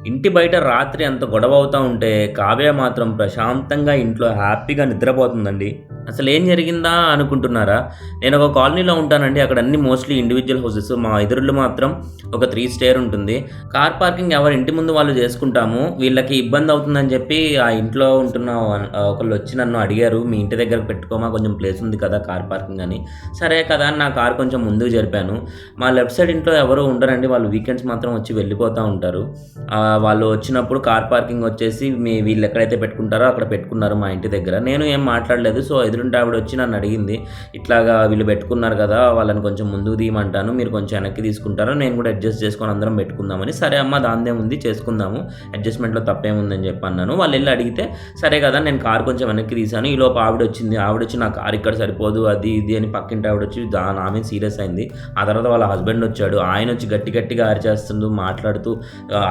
ఇంటి బయట రాత్రి అంత గొడవ అవుతా ఉంటే కావ్య మాత్రం ప్రశాంతంగా ఇంట్లో హ్యాపీగా నిద్రపోతుందండి. అసలేం జరిగిందా అనుకుంటున్నారా? నేనొక కాలనీలో ఉంటానండి. అక్కడ అన్నీ మోస్ట్‌లీ ఇండివిడ్యువల్ హౌసెస్. మా ఎదురుళ్ళు మాత్రం ఒక 3 స్టేర్ ఉంటుంది. కార్ పార్కింగ్ ఎవరి ఇంటి ముందు వాళ్ళు చేసుకుంటాము. వీళ్ళకి ఇబ్బందవుతుందని చెప్పి ఆ ఇంట్లో ఉంటున్న ఒకళ్ళొచ్చి నన్ను అడిగారు. "మీ ఇంటి దగ్గర పెట్టుకోమా కొంచెం ప్లేస్ ఉంది కదా! కార్ పార్కింగ్" అని. సరే కదా అని నా కార్ కొంచెం ముందుకు జరిపాను. మా లెఫ్ట్ సైడ్ ఇంట్లో ఎవరు ఉండరండి. వాళ్ళు వీకెండ్స్ మాత్రం వచ్చి వెళ్ళిపోతా ఉంటారు. వాళ్ళు వచ్చినప్పుడు కార్ పార్కింగ్ వచ్చేసి వీళ్ళెక్కడైతే పెట్టుకుంటారో అక్కడ పెట్టుకున్నారు మా ఇంటి దగ్గర. నేను ఏం మాట్లాడలేదు. సో, ఎదురింటి ఆవిడొచ్చి నన్నడిగింది. ఇట్లాగా వీళ్ళు పెట్టుకున్నారు గదా! వాళ్ళని కొంచెం ముందుకు తీయమంటాను. మీరు కొంచెం వెనక్కి తీసుకుంటారా? నేను కూడా అడ్జస్ట్ చేసుకొని అందరం పెట్టుకుందామని. సరే అమ్మ దానిదేముంది చేసుకుందాము. అడ్జస్ట్‌మెంట్‌లో తప్పేముందని చెప్పి అన్నాను. వాళ్ళెళ్లి అడిగితే సరే కదా! నేను కారు కొంచెం వెనక్కి తీశాను. ఈలోపు ఆవిడొచ్చింది. ఆవిడొచ్చి నా కారు ఇక్కడ సరిపోదు అది ఇది అని పక్కింటి ఆవిడొచ్చి నా మీద సీరియస్ అయింది. ఆ తర్వాత వాళ్ళ హస్బెండ్ వచ్చాడు. ఆయనొచ్చి గట్టి గట్టిగా అరిచేస్తుండు మాట్లాడుతూ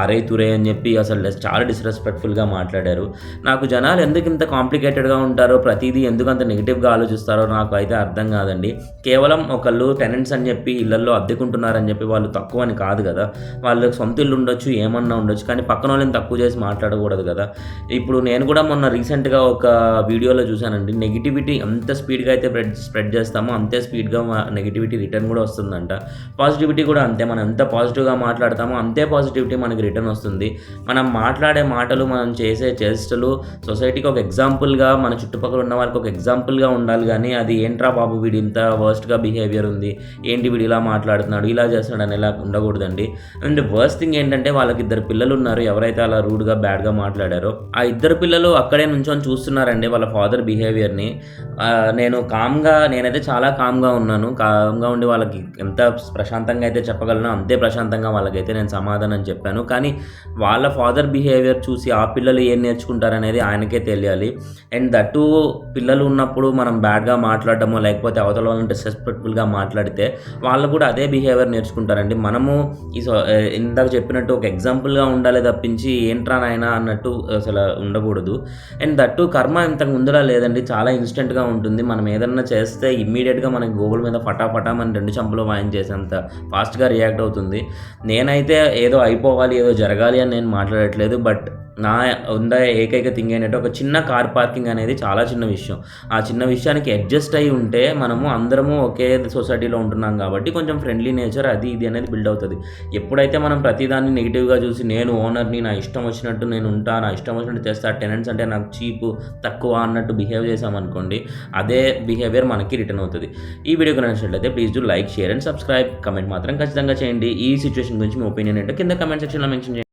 అరేయ్ తురేయ్ అని చెప్పి అసలు చాలా డిస్‌రెస్పెక్ట్‌ఫుల్‌గా మాట్లాడారు. నాకు జనాలు ఎందుకు ఇంత కాంప్లికేటెడ్‌గా ఉంటారో, ప్రతీదీ ఎందుకంత నెగెటివ్‌గా ఆలోచిస్తారో నాకు అయితే అర్థం కాదండి. కేవలం ఒకళ్ళు టెనెంట్స్ అని చెప్పి ఇళ్లల్లో అద్దెకుంటున్నారని చెప్పి వాళ్ళు తక్కువని కాదు కదా! వాళ్ళకి సొంత ఇల్లు ఉండొచ్చు, ఏమన్నా ఉండొచ్చు. కానీ పక్కనోళ్ళని తక్కువ చేసి మాట్లాడకూడదు కదా! ఇప్పుడు నేను కూడా మొన్న రీసెంట్‌గా ఒక వీడియోలో చూసానండి. నెగటివిటీ ఎంత స్పీడ్‌గా అయితే స్ప్రెడ్ చేస్తామో అంతే స్పీడ్‌గా నెగటివిటీ రిటర్న్ కూడా వస్తుందంట. పాజిటివిటీ కూడా అంతే. మనం ఎంత పాజిటివ్‌గా మాట్లాడతామో అంతే పాజిటివిటీ మనకి రిటర్న్ వస్తుంది. మనం మాట్లాడే మాటలు, మనం చేసే చేష్టలు సొసైటీకి ఒక ఎగ్జాంపుల్‌గా, మన చుట్టుపక్కల ఉన్న వాళ్ళకి ఒక ఎగ్జాంపుల్‌గా ఉండాలి గానీ, అది ఏంట్రా బాబు వీడు ఇంత వర్స్ట్‌గా బిహేవియర్ ఉంది. ఏంటి వీడు ఇలా మాట్లాడుతున్నాడు, ఇలా చేస్తున్నాడు అనేలా ఉండకూడదండి. అండ్ వర్స్ట్ థింగ్ ఏంటంటే వాళ్ళకి ఇద్దరు పిల్లలున్నారు. ఎవరైతే అలా రూడ్‌గా, బ్యాడ్‌గా మాట్లాడారో ఆ ఇద్దరు పిల్లలు అక్కడే నుంచొని చూస్తున్నారండి వాళ్ళ ఫాదర్ బిహేవియర్‌ని. నేనైతే చాలా కామ్‌గా ఉన్నాను. కామ్‌గా ఉండి వాళ్ళకి ఎంత ప్రశాంతంగా అయితే చెప్పగలనో అంతే ప్రశాంతంగా వాళ్ళకైతే నేను సమాధానం చెప్పాను. కానీ వాళ్ళ ఫాదర్ బిహేవియర్ చూసి ఆ పిల్లలు ఏం నేర్చుకుంటారనేది ఆయనకే తెలియాలి. అండ్ దట్ టూ పిల్లలు ఉన్నప్పుడు మనం బ్యాడ్‌గా మాట్లాడడమో, లేకపోతే అవతల వాళ్ళని డిస్‌రెస్పెక్ట్‌ఫుల్‌గా మాట్లాడితే వాళ్ళు కూడా అదే బిహేవియర్ నేర్చుకుంటారండి. మనము ఇందాక చెప్పినట్టు ఒక ఎగ్జాంపుల్‌గా ఉండాలే తప్పించి ఏంట్రా నాయనా అన్నట్టు అసల ఉండకూడదు. అండ్ దట్ టూ కర్మ ఇంతకు ముందులా లేదండి. చాలా ఇన్‌స్టంట్‌గా ఉంటుంది. మనం ఏదన్నా చేస్తే ఇమ్మీడియేట్‌గా మనకి గూగుల్ మీద ఫటాఫటామని 2 చెంపలు వాయించేసేంత ఫాస్ట్‌గా రియాక్ట్ అవుతుంది. నేనైతే ఏదో అయిపోవాలి, ఏదో జరగాలి అని నేను మాట్లాడట్లేదు. బట్ నా ఉండే ఏకైక థింగ్ ఏంటంటే ఒక చిన్న కార్ పార్కింగ్ అనేది చాలా చిన్న విషయం. ఆ చిన్న విషయానికి అడ్జస్ట్ అయ్యి ఉంటే మనము అందరము ఒకే సొసైటీలో ఉంటున్నాం కాబట్టి కొంచెం ఫ్రెండ్లీ నేచర్ అది ఇది అనేది బిల్డ్ అవుతది. ఎప్పుడైతే మనం ప్రతిదాన్ని నెగెటివ్‌గా చూసి నేను ఓనర్‌ని, నా ఇష్టం వచ్చినట్టు నేను ఉంటా, నా ఇష్టం వచ్చినట్టు చేస్తా, టెనెంట్స్ అంటే నాకు చీపు, తక్కువ అన్నట్టు బిహేవ్ చేశామనుకోండి, అదే బిహేవియర్ మనకి రిటర్న్ అవుతది. ఈ వీడియో కనుక నచ్చినట్లయితే please do like, share and subscribe. Comment మాత్రం ఖచ్చితంగా చేయండి. ఈ సిట్యుయేషన్ గురించి మీ ఒపీనియన్ ఏంటో కింద కమెంట్ సెక్షన్‌లో మెన్షన్ చేయండి.